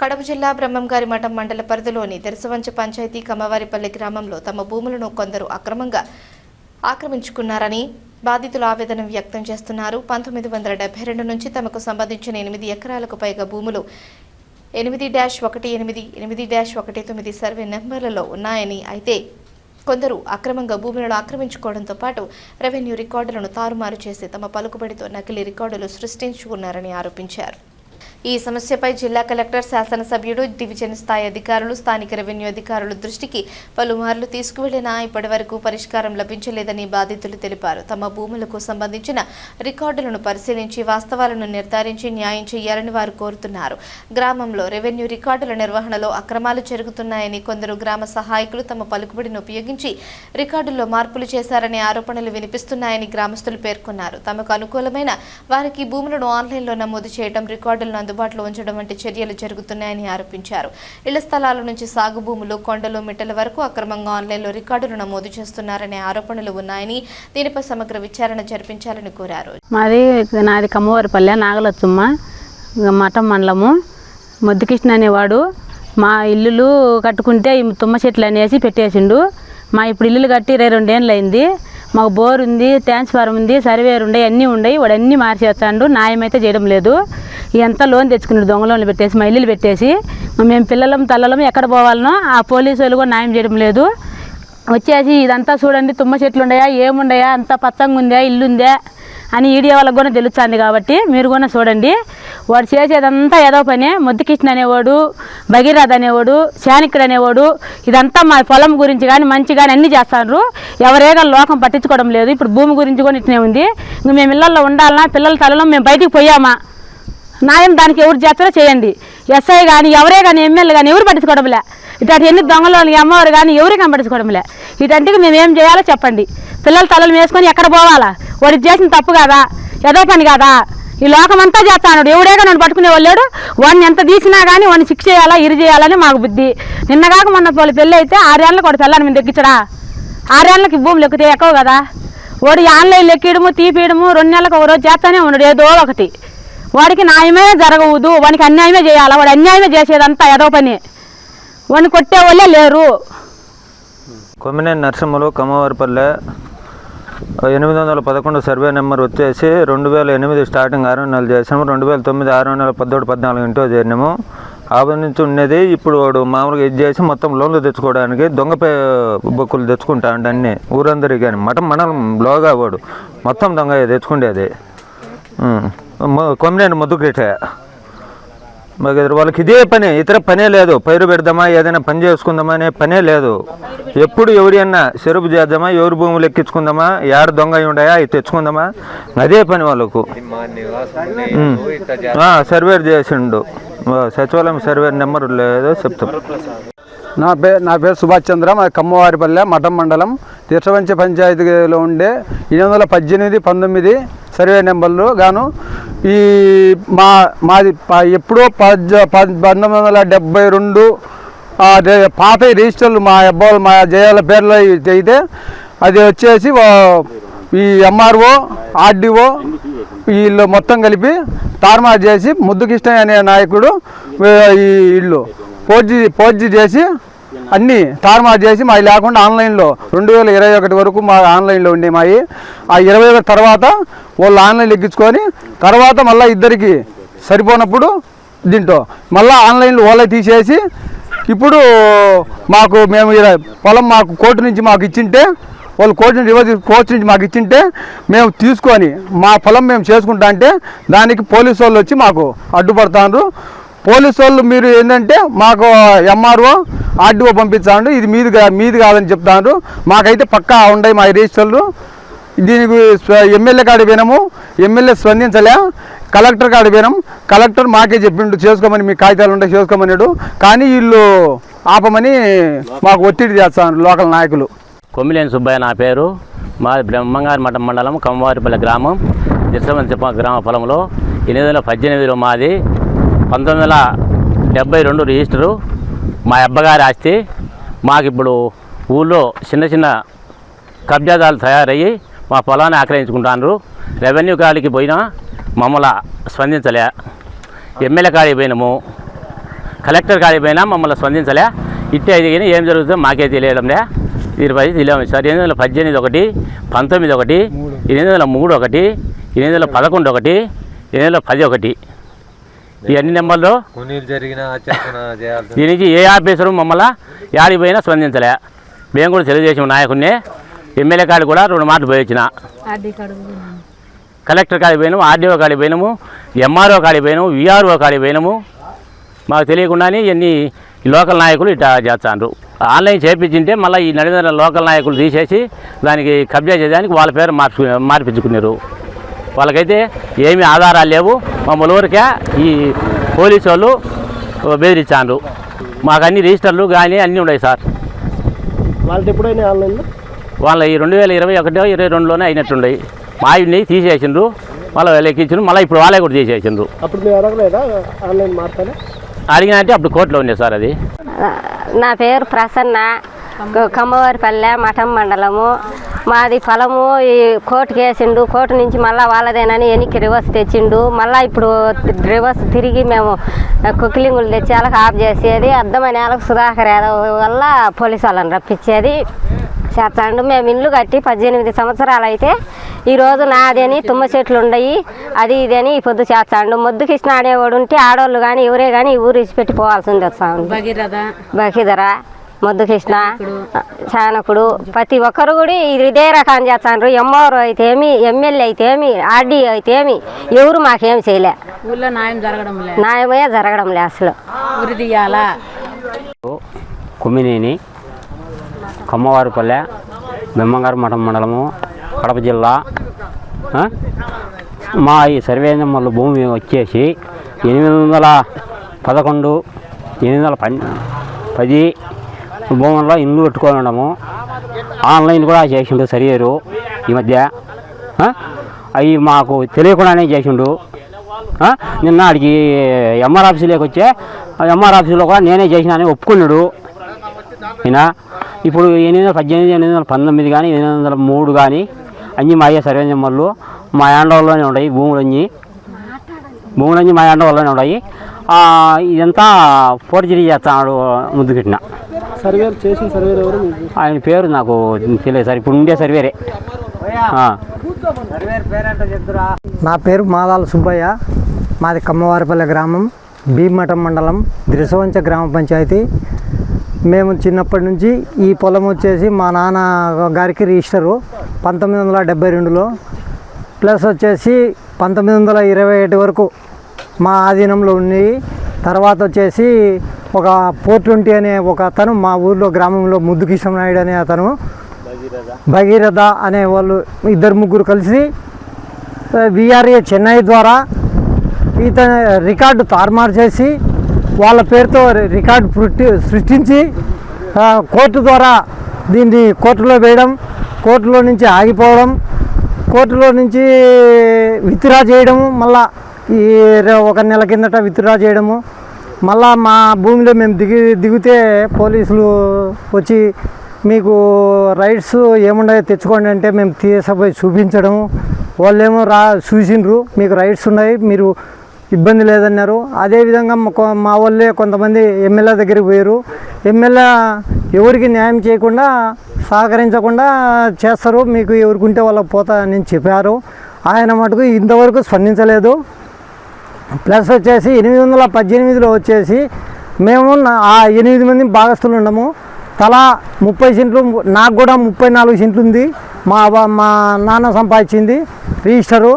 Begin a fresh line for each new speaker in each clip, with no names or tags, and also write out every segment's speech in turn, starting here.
కడప జిల్లా బ్రహ్మంగారి మఠం మండల పరిధిలోని తెరసవంచ పంచాయతీ కమ్మవారిపల్లి గ్రామంలో తమ భూములను కొందరు అక్రమంగా ఆక్రమించుకున్నారని బాధితులు ఆవేదన వ్యక్తం చేస్తున్నారు. 1972 నుంచి తమకు సంబంధించిన 8 ఎకరాలకు పైగా భూములు 8-18, 8-19 సర్వే నెంబర్లలో ఉన్నాయని, అయితే కొందరు అక్రమంగా భూములను ఆక్రమించుకోవడంతో పాటు రెవెన్యూ రికార్డులను తారుమారు చేసి తమ పలుకుబడితో నకిలీ రికార్డులు సృష్టించుకున్నారని ఆరోపించారు. ఈ సమస్యపై జిల్లా కలెక్టర్, శాసనసభ్యుడు, డివిజన్ స్థాయి అధికారులు, స్థానిక రెవెన్యూ అధికారుల దృష్టికి పలుమార్లు తీసుకువెళ్లినా ఇప్పటివరకు పరిష్కారం లభించలేదని బాధితులు తెలిపారు. తమ భూములకు సంబంధించిన రికార్డులను పరిశీలించి వాస్తవాలను నిర్ధారించి న్యాయం చేయాలని వారు కోరుతున్నారు. గ్రామంలో రెవెన్యూ రికార్డుల నిర్వహణలో అక్రమాలు జరుగుతున్నాయని, కొందరు గ్రామ సహాయకులు తమ పలుకుబడిని ఉపయోగించి రికార్డుల్లో మార్పులు చేశారనే ఆరోపణలు వినిపిస్తున్నాయని గ్రామస్తులు పేర్కొన్నారు. తమకు అనుకూలమైన వారికి భూములను ఆన్లైన్లో నమోదు చేయడం, రికార్డులను అందుబాటులో ఉంచడం వంటి చర్యలు జరుగుతున్నాయని ఆరోపించారు. ఇళ్ల స్థలాల నుంచి సాగు భూములు, కొండలు, మిట్టల వరకు అక్రమంగా ఆన్లైన్లో రికార్డులు నమోదు చేస్తున్నారనే ఆరోపణలు ఉన్నాయని, దీనిపై సమగ్ర విచారణ జరిపించాలని కోరారు.
నాది కమ్మవారిపల్లె నాగలచ్చమ్మ మఠం మండలము. ముద్దుకృష్ణ అనేవాడు మా ఇల్లులు కట్టుకుంటే తుమ్మ చెట్లు అనేసి పెట్టేసిండు. మా ఇప్పుడు ఇల్లులు కట్టి 22 ఏళ్ళు అయింది. మాకు బోర్ ఉంది, ట్రాన్స్ఫార్మర్ ఉంది, సర్వేర్ ఉండే, అన్నీ ఉన్నాయి. వాడు అన్నీ మార్చేస్తాడు, న్యాయం అయితే చేయడం లేదు. ఎంత లోన్ తెచ్చుకున్నాడు, దొంగ లోన్లు పెట్టేసి మా ఇల్లులు పెట్టేసి మేము పిల్లలం తల్లలం ఎక్కడ పోవాలనో ఆ పోలీసు వాళ్ళు కూడా న్యాయం చేయడం లేదు. వచ్చేసి ఇదంతా చూడండి, తుమ్మ చెట్లు ఉన్నాయా, ఏముండయా, అంత పచ్చంగా ఉందా, ఇల్లు ఉందా అని ఈడియో వాళ్ళకు కూడా తెలుస్తుంది. కాబట్టి మీరు కూడా చూడండి. వాడు చేసేదంతా ఏదో పని. ముద్దుకృష్ణ అనేవాడు, భగీరథ అనేవాడు, శానికుడు అనేవాడు ఇదంతా మా పొలం గురించి కానీ మంచి కానీ అన్నీ చేస్తారు. ఎవరేగా లోకం పట్టించుకోవడం లేదు. ఇప్పుడు భూమి గురించి కూడా ఇట్నే ఉంది. ఇంక మేము ఇళ్ళల్లో ఉండాలన్నా పిల్లల తలలో మేము బయటికి పోయామా, న్యాయం దానికి ఎవరు చేస్తారో చేయండి. ఎస్ఐ కానీ ఎవరే కానీ ఎమ్మెల్యే కానీ ఎవరు పట్టించుకోవడంలే. ఇట్లాంటి ఎన్ని దొంగలు అమ్మవారు కానీ ఎవరు కానీ పట్టించుకోవడంలే. ఇట్లాంటికి మేము ఏం చేయాలో చెప్పండి. పిల్లల తలలు వేసుకొని ఎక్కడ పోవాలా? వాడికి చేసిన తప్పు కాదా, ఏదో పని కాదా? ఈ లోకం అంతా చేస్తాడు. ఎవడేగా నన్ను పట్టుకునే వాళ్ళాడు. వాడిని ఎంత తీసినా కానీ వాడిని శిక్ష చేయాలా, ఇరు చేయాలని మాకు బుద్ధి. నిన్నగాక మొన్న వాళ్ళ పెళ్ళి అయితే 6 ఏళ్ళకి వాడు పిల్లని మేము దక్కించడా? 6 ఏళ్ళకి భూములు ఎక్కితే ఎక్కువ కదా. వాడు ఆన్లైన్లో ఎక్కియడము, తీపియడము 2 నెలలకు ఒక రోజు చేస్తూనే ఉన్నాడు ఏదో ఒకటి. వాడికి న్యాయమే జరగవద్దు, వాడికి అన్యాయమే చేయాలా. వాడు అన్యాయమే చేసేదంతా ఏదో పని. వాడిని కొట్టే వాళ్ళే లేరు.
కొమ్మినేని నరసింహులు, కమ్మవారిపల్లె 811 సర్వే నెంబర్ వచ్చేసి 2008 స్టార్టింగ్ 6 నెలలు చేసాము. 2009 6 నెలల 14 ఇంటో చేరినాము. ఆపద నుంచి ఉండేది. ఇప్పుడు వాడు మామూలుగా ఇది చేసి మొత్తం లోన్లు తెచ్చుకోవడానికి దొంగ బొక్కులు తెచ్చుకుంటా అంటే అన్నీ ఊరందరికీ కానీ మఠం లోగా వాడు మొత్తం దొంగ తెచ్చుకుండేది. కొమ్మినేని ముద్దుకృష్ణ వాళ్ళకి ఇదే పని, ఇతర పనే లేదు. పైరు పెడదామా, ఏదైనా పని చేసుకుందామా అనే పనే లేదు. ఎప్పుడు ఎవరైనా చెరుపు చేద్దామా, ఎవరి భూములు ఎక్కించుకుందామా, ఏడ దొంగ అయి ఉండయా ఇది తెచ్చుకుందామా, అదే పని వాళ్ళకు. సర్వేర్ చేసిండు, సచివాలయం సర్వేర్ నెంబర్ లేదో చెప్తాం.
నా పేరు సుభాష్ చంద్ర. మా కమ్మవారిపల్లె మఠం మండలం తీర్చవంచ పంచాయతీలో ఉండే 818, 19 సర్వే నెంబర్లు గాను ఈ మాది ఎప్పుడో 1972 పాత రిజిస్టర్లు మా అబ్బాయిలు మా జయాల పేర్లో అయితే అది వచ్చేసి ఈ ఎంఆర్ఓ, ఆర్డీఓ వీళ్ళు మొత్తం కలిపి తారుమారు చేసి ముద్దుకృష్ణ అనే నాయకుడు ఈ ఇల్లు ఫోర్జీ చేసి అన్నీ తారుమారు చేసి మావి లేకుండా ఆన్లైన్లో 2021 వరకు మా ఆన్లైన్లో ఉండే మావి. ఆ 21 తర్వాత వాళ్ళు ఆన్లైన్లో ఎక్కించుకొని తర్వాత మళ్ళీ ఇద్దరికి సరిపోనప్పుడు దీంట్లో మళ్ళీ ఆన్లైన్లో వాళ్ళే తీసేసి ఇప్పుడు మేము పొలం మాకు కోర్టు నుంచి మాకు ఇచ్చింటే వాళ్ళు కోర్టు నుంచి మాకు ఇచ్చింటే మేము తీసుకొని మా పొలం మేము చేసుకుంటా అంటే దానికి పోలీసు వాళ్ళు వచ్చి మాకు అడ్డుపడతారు. పోలీసు వాళ్ళు మీరు ఏంటంటే మాకు ఎంఆర్ఓ, ఆర్డీఓ పంపించాడు, ఇది మీది కాదని చెప్తాను. మాకైతే పక్కా ఉన్నాయి మా రిజిస్టర్లు. దీనికి ఎమ్మెల్యే కాడికి పోయినాము, ఎమ్మెల్యే స్పందించలే. కలెక్టర్ కాడికి పోయినాం, కలెక్టర్ మాకే చెప్పిండు చేసుకోమని, మీ కాగితాలు ఉంటే చేసుకోమన్నాడు. కానీ వీళ్ళు ఆపమని మాకు ఒత్తిడి చేస్తాను లోకల్ నాయకులు.
కొమ్మినేని సుబ్బయ్య నా పేరు. మా బ్రహ్మంగారి మఠం మండలం కమ్మవారిపల్లి గ్రామం తిరుసవంచ గ్రామ పొలంలో 818 మాది. 1972 రిజిస్టరు మా అబ్బగారి ఆస్తి. మాకు ఇప్పుడు ఊళ్ళో చిన్న కబ్జాదాలు తయారయ్యి మా పొలాన్ని ఆక్రమించుకుంటారు. రెవెన్యూ కాడికి పోయినా మమ్మల్ని స్పందించలే. ఎమ్మెల్యే కాడికి పోయినాము, కలెక్టర్ కాడికి పోయినా మమ్మల్ని స్పందించలే. ఇట్టే అది కానీ ఏం జరుగుతుందో మాకే తెలియడంలే. దీనిపై తెలియదు సార్. 818 ఒకటి, 19 ఒకటి, 803 ఒకటి, 811 ఒకటి, 810 ఒకటి, ఈ అన్ని నెంబర్లు దీనికి ఏ ఆఫీసరు మమ్మల్ని యాడికి పోయినా స్పందించలే. మేము కూడా తెలుగుదేశం నాయకుడిని, ఎమ్మెల్యే కాడికి కూడా 2 మాటలు పోయి వచ్చిన. కలెక్టర్ కాడికి పోయినాము, ఆర్డీఓ కాడికి పోయినాము, ఎంఆర్ఓ కాడికి పోయినాము, విఆర్ఓ కాడికి పోయినాము. మాకు తెలియకుండానే ఇవన్నీ లోకల్ నాయకులు ఇట్లా చేస్తాండ్రు. ఆన్లైన్ చేయించింటే మళ్ళీ ఈ నడిన లోకల్ నాయకులు తీసేసి దానికి కబ్జా చేయడానికి వాళ్ళ పేరు మార్పించుకున్నారు. వాళ్ళకైతే ఏమీ ఆధారాలు లేవు. మమ్మల్ని ఊరికే ఈ పోలీసు వాళ్ళు బెదిరించాండ్రు. మాకు అన్ని రిజిస్టర్లు కానీ అన్నీ ఉన్నాయి సార్.
వాళ్ళకి ఎప్పుడైనా ఆన్లైన్లో
వాళ్ళ ఈ 2021, 22లోనే అయినట్టున్నాయి. మావిని తీసేసిండ్రు, మళ్ళీ ఎక్కించారు. మళ్ళీ ఇప్పుడు వాళ్ళే కూడా తీసేసిండ్రు.
అప్పుడు మీరు అడగలేదా ఆన్లైన్ మార్చాలి?
అడిగినా అంటే అప్పుడు కోర్టులో ఉంది సార్. అది
నా పేరు ప్రసన్న, కమ్మవారిపల్లె మఠం మండలము. మాది పొలము ఈ కోర్టుకి వేసిండు. కోర్టు నుంచి మళ్ళీ వాళ్ళదేనని వెనక్కి రివర్స్ తెచ్చిండు. మళ్ళీ ఇప్పుడు రివర్స్ తిరిగి మేము కుకిలింగులు తెచ్చి వాళ్ళకి ఆఫ్ చేసేది. అర్థమైన వాళ్ళకి సుధాకర్ యాదవ్ వల్ల పోలీసు వాళ్ళని రప్పించేది చేస్తాండు. మేము ఇల్లు కట్టి 18 సంవత్సరాలు అయితే ఈరోజు నాదని తుమ్మ చెట్లు ఉండయి, అది ఇదని ఈ పొద్దు చేస్తాండు. మొద్దు కృష్ణ అనేవాడు ఉంటే ఆడవాళ్ళు కానీ ఎవరే కానీ ఈ ఊరు ఇచ్చిపెట్టి పోవాల్సింది వస్తాండు. భగీధర, మొద్దు కృష్ణ, చానకుడు ప్రతి ఒక్కరు కూడా ఇదే రకం చేస్తాండ్రు. ఎంఆర్ఓ అయితే ఏమి, ఎమ్మెల్యే అయితే ఏమి, ఆర్డీఓ అయితే ఏమి, ఎవరు మాకేం చేయలే.
ఊళ్ళో
న్యాయమే జరగడంలే అసలు.
కుమ్మినేని, కమ్మవారిపల్లె, బెమ్మంగారు మఠం మండలము, కడప జిల్లా. మా ఈ సర్వే నెంబర్ల భూమి వచ్చేసి 811, 810 భూముల్లో ఇల్లు పెట్టుకొని ఉండము. ఆన్లైన్ కూడా చేసిండు సరిగారు ఈ మధ్య. అవి మాకు తెలియకుండానే చేసిండు. నిన్న ఆడికి ఎంఆర్ ఆఫీసులోకి వచ్చే ఎంఆర్ ఆఫీసులో కూడా నేనే చేసినా అని ఒప్పుకున్నాడు ఈయన. ఇప్పుడు 818, 819 కానీ 803 కానీ అన్నీ మా అయ్యే సర్వే నెంబర్లు మా యాండోల్లోనే ఉన్నాయి. భూములన్నీ మా యాండోల్లోనే ఉన్నాయి. ఇదంతా ఫోర్జరీ చేస్తున్నాడు ముద్దుకిట్టిన.
సర్వేలు చేసిన సర్వేలు ఎవరు?
ఆయన పేరు నాకు తెలియదు సార్. ఇప్పుడు ఉండే సర్వేరే.
నా పేరు మాదాల సుబ్బయ్య. మాది కమ్మవారిపల్లె గ్రామం, భీమఠం మండలం, దిరసవంచ గ్రామ పంచాయతీ. మేము చిన్నప్పటి నుంచి ఈ పొలం వచ్చేసి మా నాన్న గారికి రిజిస్టరు 1972లో, ప్లస్ వచ్చేసి 1921 వరకు మా ఆధీనంలో ఉన్నాయి. తర్వాత వచ్చేసి ఒక 420 అనే ఒక అతను మా ఊర్లో గ్రామంలో ముద్దు కిషోర్ నాయుడు అనే అతను, భగీరథ అనే వాళ్ళు 2-3 కలిసి విఆర్ఏ చెన్నై ద్వారా ఇతను రికార్డు తారుమారు చేసి వాళ్ళ పేరుతో రికార్డు సృష్టించి కోర్టు ద్వారా దీన్ని కోర్టులో వేయడం, కోర్టులో నుంచి ఆగిపోవడం, కోర్టులో నుంచి విత్డ్రా చేయడము, మళ్ళా ఈ 1 నెల కిందట విత్డ్రా చేయడము. మళ్ళా మా భూమిలో మేము దిగితే పోలీసులు వచ్చి మీకు రైట్స్ ఏమున్నాయో తెచ్చుకోండి అంటే మేము తీసుకుపోయి చూపించడము. వాళ్ళేమో చూసిండ్రు, మీకు రైట్స్ ఉన్నాయి, మీరు ఇబ్బంది లేదన్నారు. అదేవిధంగా మా వాళ్ళే కొంతమంది ఎమ్మెల్యే దగ్గరికి పోయారు. ఎమ్మెల్యే ఎవరికి న్యాయం చేయకుండా సహకరించకుండా చేస్తారు, మీకు ఎవరికుంటే వాళ్ళకి పోతా అని చెప్పారు. ఆయన మటుకు ఇంతవరకు స్పందించలేదు. ప్లస్ వచ్చేసి 818లో వచ్చేసి మేము 8 మంది భాగస్తులు ఉండము. తలా 30 సెంట్లు, నాకు కూడా 34 సెంట్లు ఉంది. మా నాన్న సంపాదించింది రిజిస్టరు.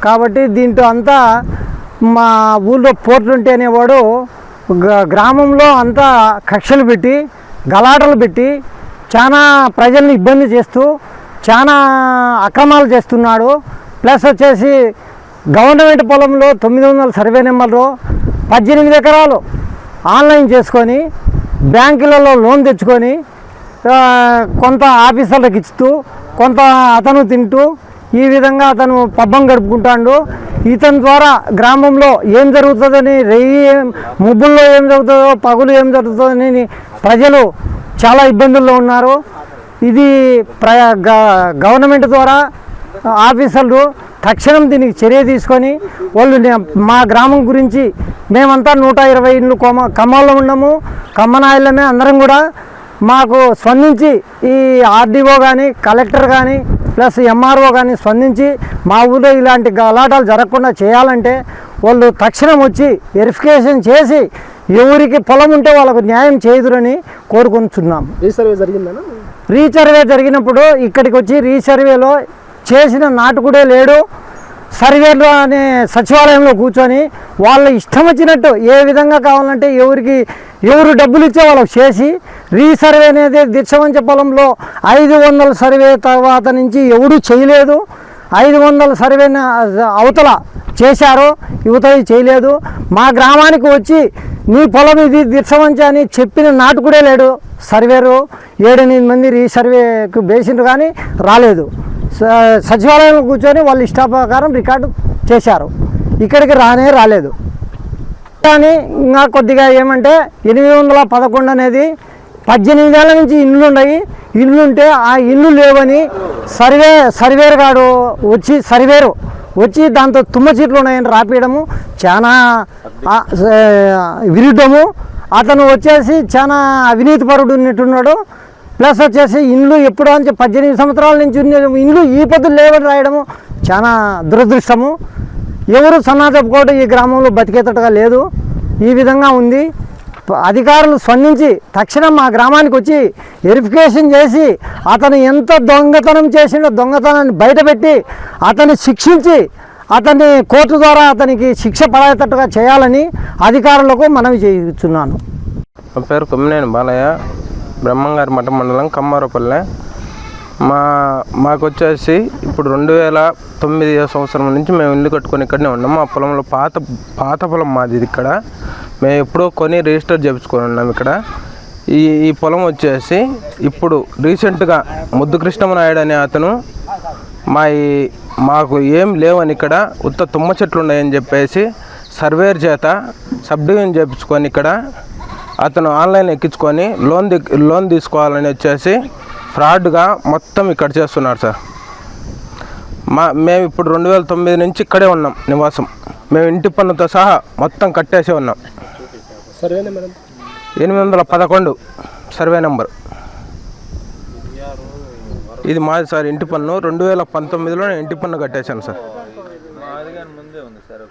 కాబట్టి దీంట్లో అంతా మా ఊళ్ళో 420 అనేవాడు గ్రామంలో అంతా కక్షలు పెట్టి గలాటలు పెట్టి చాలా ప్రజల్ని ఇబ్బంది చేస్తూ చాలా అక్రమాలు చేస్తున్నాడు. ప్లస్ వచ్చేసి గవర్నమెంట్ పొలంలో 900 సర్వే నెంబర్లో 18 ఎకరాలు ఆన్లైన్ చేసుకొని బ్యాంకులలో లోన్ తెచ్చుకొని కొంత ఆఫీసర్లకు ఇస్తూ కొంత అతను తింటూ ఈ విధంగా అతను పబ్బం గడుపుకుంటాడు. ఇతని ద్వారా గ్రామంలో ఏం జరుగుతుందని, ముబ్బుల్లో ఏం జరుగుతుందో, పగులు ఏం జరుగుతుందని ప్రజలు చాలా ఇబ్బందుల్లో ఉన్నారు. ఇది గవర్నమెంట్ ద్వారా ఆఫీసర్లు తక్షణం దీనికి చర్య తీసుకొని వాళ్ళు మా గ్రామం గురించి మేమంతా 120 ఇండ్లు ఖమ్మంలో ఉన్నాము, ఖమ్మనాయిలమే అందరం కూడా మాకు స్పందించి ఈ ఆర్డీఓ కానీ కలెక్టర్ కానీ ప్లస్ ఎంఆర్ఓ కానీ స్పందించి మా ఊళ్ళో ఇలాంటి గలాటాలు జరగకుండా చేయాలంటే వాళ్ళు తక్షణం వచ్చి వెరిఫికేషన్ చేసి ఎవరికి పొలం ఉంటే వాళ్ళకు న్యాయం చేయుదురని కోరుకుంటున్నాం.
రీసర్వే జరిగిందనా?
రీసర్వే జరిగినప్పుడు ఇక్కడికి వచ్చి రీసర్వేలో చేసిన నాటుకుడే లేడు. సర్వేలో అనే సచివాలయంలో కూర్చొని వాళ్ళ ఇష్టం వచ్చినట్టు ఏ విధంగా కావాలంటే ఎవరు డబ్బులు ఇచ్చే వాళ్ళకి చేసి రీసర్వే అనేది దీక్షవంచ పొలంలో 500 సర్వే తర్వాత నుంచి ఎవడూ చేయలేదు. 500 సర్వే అవతల చేశారు, యువతలు చేయలేదు. మా గ్రామానికి వచ్చి నీ పొలం ఇది దీక్షవంచ అని చెప్పిన నాటుకుడే లేడు. సర్వేరు 7-8 మంది రీసర్వేకు వేసిండ్రు కానీ రాలేదు. సచివాలయంలో కూర్చొని వాళ్ళు ఇష్టాప్రకారం రికార్డు చేశారు, ఇక్కడికి రాలేదు. కానీ ఇంకా కొద్దిగా ఏమంటే 811 అనేది 18 ఏళ్ళ నుంచి ఇండ్లు ఉన్నాయి. ఇల్లు ఉంటే ఆ ఇల్లు లేవని సర్వేరు గాడు వచ్చి దాంతో తుమ్మ చీట్లు ఉన్నాయని రాపియడము చాలా విరుద్ధము. అతను వచ్చేసి చాలా అవినీతి పరుడు ఉన్నట్టున్నాడు. ప్లస్ వచ్చేసి ఇండ్లు ఎప్పుడో నుంచి 18 సంవత్సరాల నుంచి ఉన్న ఇండ్లు ఈ పొద్దులు లేవని రాయడము చాలా దురదృష్టము. ఎవరు సన్నా చెప్పుకోవడం ఈ గ్రామంలో బతికేటట్టుగా లేదు. ఈ విధంగా ఉంది. అధికారులు స్పందించి తక్షణం మా గ్రామానికి వచ్చి వెరిఫికేషన్ చేసి అతను ఎంత దొంగతనం చేసిండో దొంగతనాన్ని బయటపెట్టి అతన్ని శిక్షించి అతన్ని కోర్టు ద్వారా అతనికి శిక్ష పడేటట్టుగా చేయాలని అధికారులకు మనవి చేస్తున్నాను.
నా పేరు కొమ్మినేని బాలయ్య, బ్రహ్మంగారి మఠం మండలం కమ్మారపల్లె. మాకు వచ్చేసి ఇప్పుడు 2009 సంవత్సరం నుంచి మేము ఇల్లు కట్టుకొని ఇక్కడనే ఉన్నాము. ఆ పొలంలో పాత పొలం మాది ఇది. ఇక్కడ మేము ఎప్పుడో కొని రిజిస్టర్ చేయించుకొని ఉన్నాము. ఇక్కడ ఈ పొలం వచ్చేసి ఇప్పుడు రీసెంట్గా ముద్దు కృష్ణమనాయుడు అనే అతను మాకు ఏం లేవని ఇక్కడ ఉత్త తుమ్మ చెట్లు ఉన్నాయని చెప్పేసి సర్వేర్ చేత సబ్ డివిజన్ చేయించుకొని ఇక్కడ అతను ఆన్లైన్ ఎక్కించుకొని లోన్ తీసుకోవాలని వచ్చేసి ఫ్రాడ్గా మొత్తం ఇక్కడ చేస్తున్నారు సార్. మేము ఇప్పుడు 2009 నుంచి ఇక్కడే ఉన్నాం నివాసం. మేము ఇంటి పన్నుతో సహా మొత్తం కట్టేసి ఉన్నాం.
సర్వే నెంబర్
811 సర్వే నెంబర్ ఇది మాది సార్. ఇంటి పన్ను 2019లో నేను ఇంటి పన్ను కట్టేశాను సార్.
ముందే ఉంది సార్.